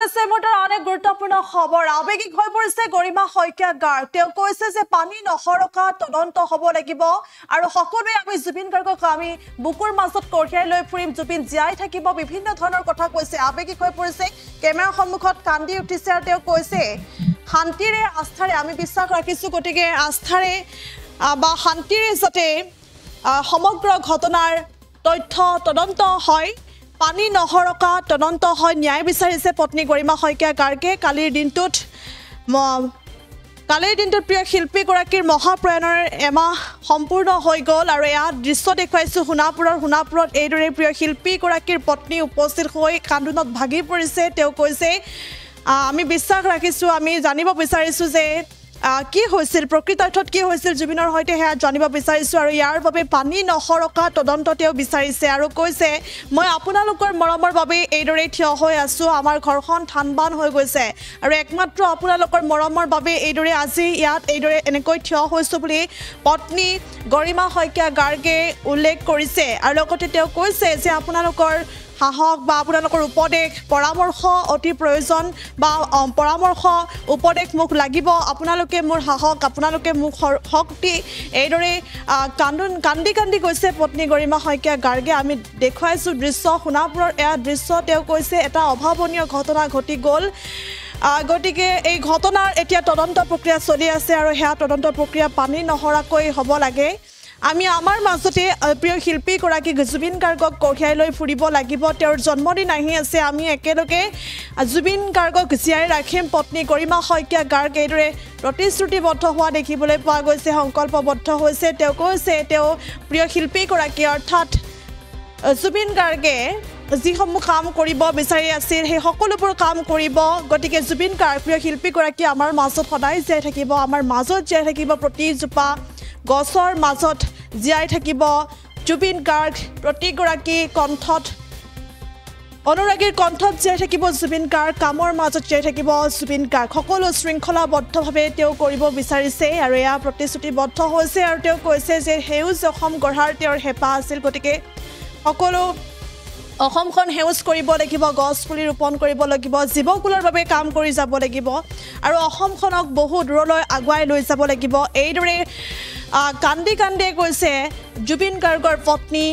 গৈছে মোটাৰ অনেক গুৰুত্বপূৰ্ণ খবৰ আবেগিক হৈ পৰিছে গৰিমা শইকীয়া গাৰ তেওঁ কৈছে যে পানী নহৰকা তদন্ত হ'ব লাগিব আৰু সকলোৱে আমি জুবিন গাৰ্গক আমি বুকুৰ মাজত কঢ়িয়াই লৈ ফুৰিম জুবিন জীয়াই থাকিব বিভিন্ন ধৰণৰ কথা কৈছে আবেগিক হৈ পৰিছে কেমেৰা সন্মুখত কান্দি উঠিছে আৰু তেওঁ কৈছে শান্তিৰে আস্থাৰে আমি বিশ্বাস ৰাখিছো গতিকে আস্থাৰে বা শান্তিৰে যাতে সমগ্ৰ ঘটনাৰ তথ্য তদন্ত হয় পানী নহৰকা তদন্ত হয় ন্যায় বিচাৰিছে পত্নী গৰিমা শইকীয়া গাৰ্গে কালিৰ দিনটোত প্ৰিয় শিল্পী গৰাকীৰ মহাপ্ৰয়াণৰ এমাহ সম্পূৰ্ণ হৈ গ'ল আৰু এয়া দৃশ্য দেখুৱাইছো সোণাপুৰত এইদৰে প্ৰিয় শিল্পী গৰাকীৰ পত্নী উপস্থিত হৈ কান্দোনত ভাগি পৰিছে তেওঁ কৈছে আমি বিশ্বাস ৰাখিছো আমি জানিব বিচাৰিছো যে কি হৈছিল প্ৰকৃত অৰ্থত কি হৈছিল জুবিনৰ হৈতে হেয়া জানিব বিচাৰিছো আৰু ইয়াৰ বাবে পানী নহৰকা তদন্ত তেওঁ বিচাৰিছে আৰু কৈছে মই আপোনালোকৰ মৰমৰ বাবে এইদৰে থিয় হৈ আছো আমাৰ ঘৰখন ঠানবান হৈ গৈছে আৰু একমাত্ৰ আপোনালোকৰ মৰমৰ বাবে এইদৰে আজি ইয়াত এইদৰে এনেকৈ থিয় হৈছো বুলি পত্নী গৰিমা শইকীয়া গাৰ্গে উল্লেখ কৰিছে আৰু লগতে তেওঁ কৈছে যে আপোনালোকৰ সাহস বা আপোনালোকৰ উপদেশ পৰামৰ্শ অতি প্ৰয়োজন বা পৰামৰ্শ উপদেশ মোক লাগিব আপোনালোকে মোৰ সাহস আপোনালোকে মোক শক্তি এইদৰে কান্দি গৈছে পত্নী গৰিমা শইকীয়া গাৰ্গে আমি দেখুৱাইছো দৃশ্য সোণাপুৰৰ এয়া দৃশ্য তেওঁ কৈছে এটা অভাৱনীয় ঘটনা ঘটি গ'ল গতিকে এই ঘটনাৰ এতিয়া তদন্ত প্ৰক্ৰিয়া চলি আছে আৰু হেয়া তদন্ত প্ৰক্ৰিয়া পানী নহৰাকৈ হ'ব লাগে আমি আমাৰ মাজতে প্ৰিয় শিল্পী গৰাকী জুবিন গাৰ্গক কঢ়িয়াই লৈ ফুৰিব লাগিব তেওঁৰ জন্মদিন আহি আছে আমি একেলগে জুবিন গাৰ্গক জীয়াই ৰাখিম পত্নী গৰিমা শইকীয়া গাৰ্গ এইদৰে প্ৰতিশ্ৰুতিবদ্ধ হোৱা দেখিবলৈ পোৱা গৈছে সংকল্পবদ্ধ হৈছে তেওঁ কৈছে তেওঁ প্ৰিয় শিল্পী গৰাকী অৰ্থাৎ জুবিন গাৰ্গে যিসমূহ কাম কৰিব বিচাৰি আছিল সেই সকলোবোৰ কাম কৰিব গতিকে জুবিন গাৰ্গ প্ৰিয় শিল্পী গৰাকী আমাৰ মাজত সদায় জীয়াই থাকিব আমাৰ মাজত জীয়াই থাকিব প্ৰতিজোপা গছৰ মাজত জীয়াই থাকিব জুবিন গাৰ্গ প্ৰতিগৰাকী কণ্ঠত অনুৰাগীৰ কণ্ঠত জীয়াই থাকিব জুবিন গাৰ্গ কামৰ মাজত জীয়াই থাকিব জুবিন গাৰ্গ সকলো শৃংখলাবদ্ধভাৱে তেওঁ কৰিব বিচাৰিছে আৰু এয়া প্ৰতিশ্ৰুতিবদ্ধ হৈছে আৰু তেওঁ কৈছে যে সেউজ অসম গঢ়াৰ তেওঁৰ হেঁপাহ আছিল গতিকে সকলো অসমখন সেউজ কৰিব লাগিব গছ পুলি ৰোপণ কৰিব লাগিব জীৱকুলৰ বাবে কাম কৰি যাব লাগিব আৰু অসমখনক বহু দূৰলৈ আগুৱাই লৈ যাব লাগিব এইদৰে কান্দি কৈছে জুবিন গাৰ্গৰ পত্নী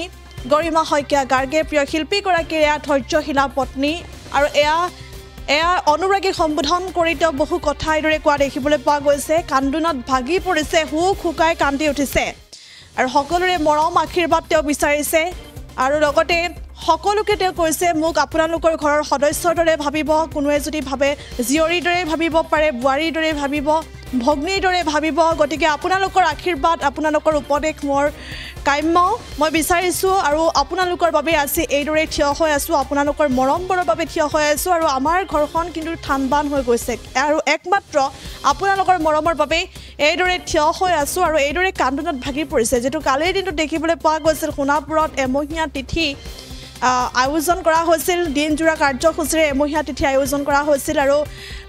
গৰিমা শইকীয়া গাৰ্গে প্ৰিয় শিল্পী গৰাকীৰ এয়া ধৈৰ্যশীলা পত্নী আৰু এয়া অনুৰাগীক সম্বোধন কৰি তেওঁ বহু কথা এইদৰে কোৱা দেখিবলৈ পোৱা গৈছে কান্দোনত ভাগি পৰিছে শুকাই কান্দি উঠিছে আৰু সকলোৰে মৰম আশীৰ্বাদ তেওঁ বিচাৰিছে আৰু লগতে সকলোকে তেওঁ কৈছে মোক আপোনালোকৰ ঘৰৰ সদস্যৰ দৰে ভাবিব কোনোৱে যদি ভাবে জীয়ৰীৰ দৰে ভাবিব পাৰে বোৱাৰীৰ দৰে ভাবিব ভগ্নীৰ দৰে ভাবিব গতিকে আপোনালোকৰ আশীৰ্বাদ আপোনালোকৰ উপদেশ মোৰ কাম্য মই বিচাৰিছো আৰু আপোনালোকৰ বাবে আজি এইদৰে থিয় হৈ আছো আপোনালোকৰ মৰমৰ বাবে থিয় হৈ আছো আৰু আমাৰ ঘৰখন কিন্তু ঠানবান হৈ গৈছে আৰু একমাত্ৰ আপোনালোকৰ মৰমৰ বাবে এইদৰে থিয় হৈ আছো আৰু এইদৰে কান্দোনত ভাগি পৰিছে যেটো কালিৰ দিনটো দেখিবলৈ পোৱা গৈছিল সোণাপুৰত এমহীয়া তিথি আয়োজন কৰা হৈছিল দিনজোৰা কাৰ্যসূচীৰে এমহীয়া তিথি আয়োজন কৰা হৈছিল আৰু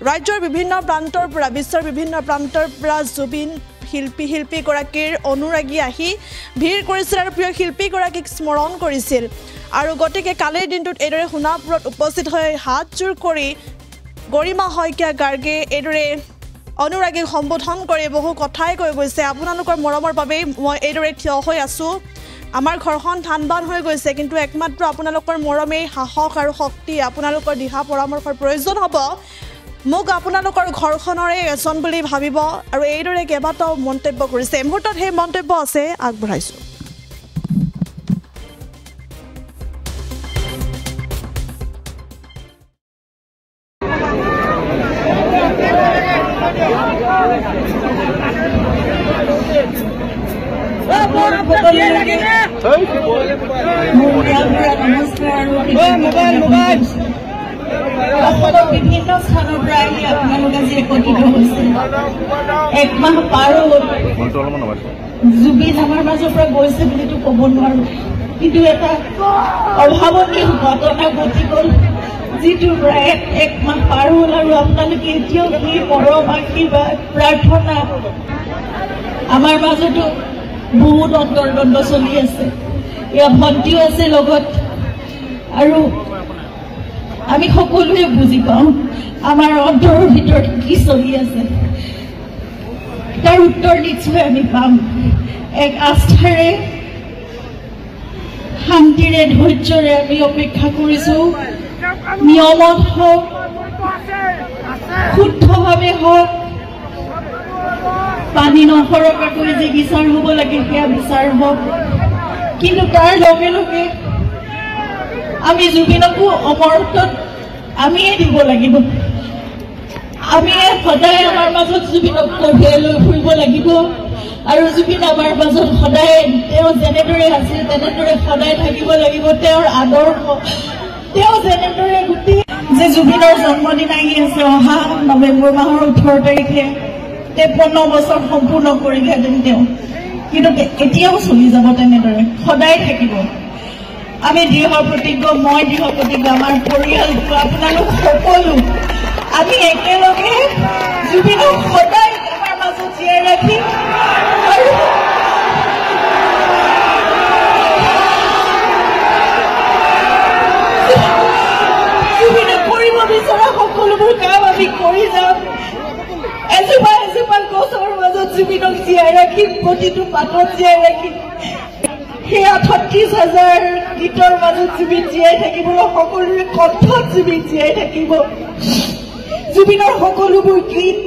ৰাজ্যৰ বিভিন্ন প্ৰান্তৰ পৰা বিশ্বৰ বিভিন্ন প্ৰান্তৰ পৰা জুবিন শিল্পী গৰাকীৰ অনুৰাগী আহি ভিৰ কৰিছিল আৰু প্ৰিয় শিল্পী গৰাকীক স্মৰণ কৰিছিল আৰু গতিকে কালিৰ দিনটোত এইদৰে সোণাপুৰত উপস্থিত হৈ হাতজোৰ কৰি গৰিমা শইকীয়া গাৰ্গে এইদৰে অনুৰাগীক সম্বোধন কৰি বহু কথাই কৈ গৈছে আপোনালোকৰ মৰমৰ বাবে মই এইদৰে থিয় হৈ আছো আমাৰ ঘৰখন ঠানবান হৈ গৈছে কিন্তু একমাত্ৰ আপোনালোকৰ মৰমেই সাহস আৰু শক্তি আপোনালোকৰ দিহা পৰামৰ্শৰ প্ৰয়োজন হ'ব মোক আপোনালোকৰ ঘৰখনৰে এজন বুলি ভাবিব আৰু এইদৰে কেইবাটাও মন্তব্য কৰিছে মুহূৰ্তত সেই মন্তব্য আছে আগবঢ়াইছো বিভিন্ন স্থানৰ পৰা আহি আপোনালোক আজি একত্ৰিত হৈছে একমাহ পাৰ হ'ল জুবিন আমাৰ মাজৰ পৰা গৈছে বুলিতো ক'ব নোৱাৰো কিন্তু এটা অভাৱনীয় ঘটনা ঘটি গ'ল যিটোৰ পৰা একমাহ পাৰ হ'ল আৰু আপোনালোকে এতিয়াও কি মৰম আশীৰ্বাদ প্ৰাৰ্থনা আমাৰ মাজতো বহুত অন্তৰ্দ্বন্দ্ব চলি আছে এয়া ভণ্টিও আছে লগত আৰু আমি সকলোৱে বুজি পাওঁ আমাৰ অন্তৰৰ ভিতৰত কি চলি আছে তাৰ উত্তৰ নিশ্চয় আমি পাম এক আস্থাৰে শান্তিৰে ধৈৰ্যৰে আমি অপেক্ষা কৰিছোঁ নিয়মত হওক শুদ্ধভাৱে হওক পানী নসৰকাকৈ যে বিচাৰ হ'ব লাগে সেয়া বিচাৰ হওক কিন্তু তাৰ লগে লগে আমি জুবিনকো অমৰত্বত আমিয়ে দিব লাগিব আমি সদায় আমাৰ মাজত জুবিনক কঢ়িয়াই লৈ ফুৰিব লাগিব আৰু জুবিন আমাৰ মাজত সদায় তেওঁ যেনেদৰে আছিল তেনেদৰে সদায় থাকিব লাগিব তেওঁৰ আদৰ্শ তেওঁ যেনেদৰে গোটেই যে জুবিনৰ জন্মদিন আহি আছে অহা নৱেম্বৰ মাহৰ 18 তাৰিখে 53 বছৰ সম্পূৰ্ণ কৰিলেহেঁতেন তেওঁ কিন্তু এতিয়াও চলি যাব তেনেদৰে সদায় থাকিব আমি দৃঢ় প্ৰতিজ্ঞ মই দৃঢ় প্ৰতিজ্ঞ আমাৰ পৰিয়ালটো আপোনালোক সকলো আমি একেলগে জুবিনক সদায় আমাৰ মাজত জীয়াই ৰাখিম আৰু জুবিনে কৰিব বিচৰা সকলোবোৰ কাম আমি কৰি যাম এজোপা এজোপা গছৰ মাজত জুবিনক জীয়াই ৰাখিম প্ৰতিটো পাতত জীয়াই ৰাখিম সেয়া ৩৬,০০০ গীতৰ মাজত জুবিন জীয়াই থাকিব সকলোৰে কণ্ঠত জুবিন জীয়াই থাকিব জুবিনৰ সকলোবোৰ গীত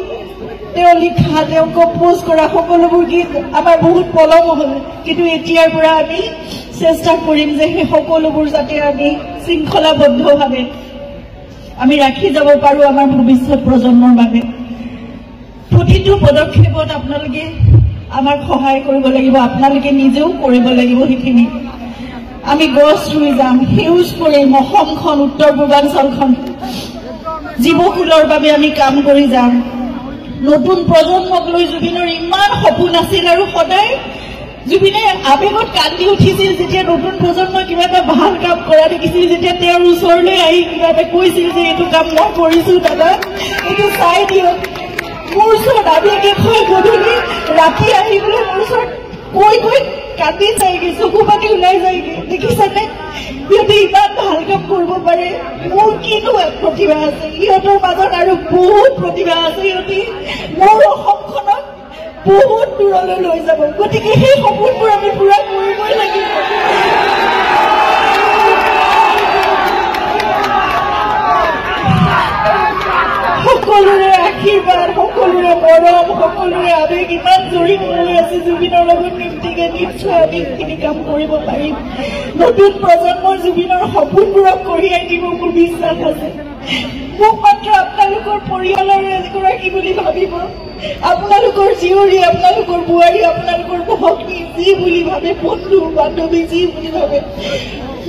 তেওঁ লিখা তেওঁ কম্পোজ কৰা সকলোবোৰ গীত আমাৰ বহুত পলম হ'ল কিন্তু এতিয়াৰ পৰা আমি চেষ্টা কৰিম যে সেই সকলোবোৰ যাতে আমি শৃংখলাবদ্ধভাৱে আমি ৰাখি যাব পাৰোঁ আমাৰ ভৱিষ্যত প্ৰজন্মৰ বাবে প্ৰতিটো পদক্ষেপত আপোনালোকে আমাক সহায় কৰিব লাগিব আপোনালোকে নিজেও কৰিব লাগিব সেইখিনি আমি গছ ৰুই যাম সেউজ কৰিম অসমখন উত্তৰ পূৰ্বাঞ্চলখন জীৱকুলৰ বাবে আমি কাম কৰি যাম নতুন প্ৰজন্মক লৈ জুবিনৰ ইমান সপোন আছিল আৰু সদায় জুবিনে আবেগত কান্দি উঠিছিল যেতিয়া নতুন প্ৰজন্মই কিবা এটা ভাল কাম কৰা দেখিছিল যেতিয়া তেওঁৰ ওচৰলৈ আহি কিবা এটা কৈছিল যে এইটো কাম মই কৰিছোঁ দাদা এইটো চাই দিয়ক মোৰ ওচৰত আবেগে হয় গধূলি ৰাতি আহিবলৈ মোৰ ওচৰত কৈ কৈ কান্দি যায়গৈ চকু পাতি ওলাই যায়গৈ দেখিছেনে সিহঁতে ইমান ভাল কাম কৰিব পাৰে মোৰ কিনো প্ৰতিভা আছে সিহঁতৰ মাজত আৰু বহুত প্ৰতিভা আছে সিহঁতে মোৰ অসমখনক বহুত দূৰলৈ লৈ যাব গতিকে সেই সপোনবোৰ আমি পূৰা কৰিবই লাগিব সকলোৰে আশীৰ্বাদ সকলোৰে মৰম সকলোৰে আবেগ ইমান জড়িত হৈ আছে জুবিনৰ লগত গতিকে নিশ্চয় আমি সেইখিনি কাম কৰিব পাৰিম নতুন প্ৰজন্মৰ জুবিনৰ সপোনবোৰক কঢ়িয়াই দিব মোৰ বিশ্বাস আছে মোক মাত্ৰ আপোনালোকৰ পৰিয়ালৰ এগৰাকী বুলি ভাবিব আপোনালোকৰ জীয়ৰী আপোনালোকৰ বোৱাৰী আপোনালোকৰ ভগ্নী যি বুলি ভাবে বন্ধু বান্ধৱী যি বুলি ভাবে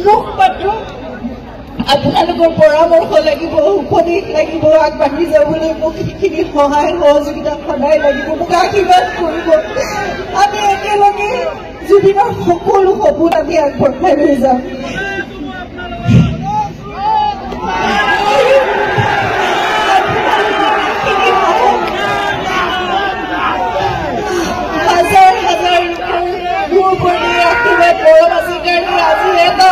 মোক মাত্ৰ আপোনালোকৰ পৰামৰ্শ লাগিব উপদেশ লাগিব আগবাঢ়ি যাবলৈ মোক সেইখিনি সহায় সহযোগিতা সদায় লাগিব মোক আশীৰ্বাদ কৰিব আমি একেলগে জুবিনৰ সকলো সপোন আমি আগবঢ়াই লৈ যাম হাজাৰ হাজাৰ মোৰ প্ৰতি আশীৰ্বাদ মৰম আছে কাৰণে আজি এটা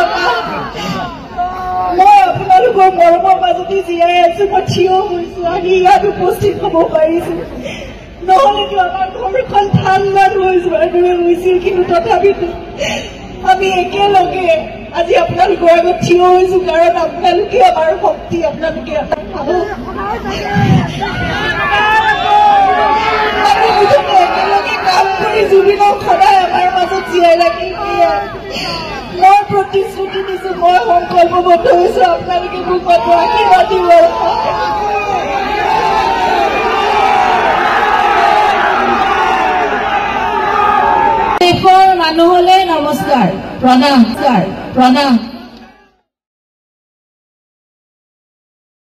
মই আপোনালোকৰ মৰমৰ মাজতে জীয়াই আছো মই থিয় হৈছো আহি ইয়াত উপস্থিত হ'ব পাৰিছো নহ'লেতো আমাৰ ঘৰখন ঠাণ্ডাত হৈ যোৱাৰ দৰে হৈছিল কিন্তু তথাপিতো আমি একেলগে আজি আপোনালোকৰ আগত থিয় হৈছো কাৰণ আপোনালোকে আমাৰ শক্তি আপোনালোকে আমাৰ সাহস আমি দুজনে একেলগে কাম কৰি জুবিনক সদায় আমাৰ মাজত জীয়াই ৰাখিম মই প্ৰতিশ্ৰুতি দিছো মই সংকল্পবদ্ধ হৈছো আপোনালোকে মোক মাত্ৰ আশীৰ্বাদ দিব দেশৰ মানুহলৈ নমস্কাৰ প্ৰণাম প্ৰণাম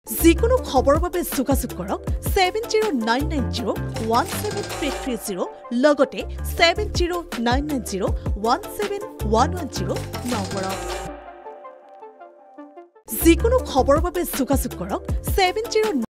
যিকোনো খবৰৰ বাবে যোগাযোগ কৰক 7099017330 লগতে 7099017110 নম্বৰত যিকোনো খবৰৰ বাবে যোগাযোগ কৰক 70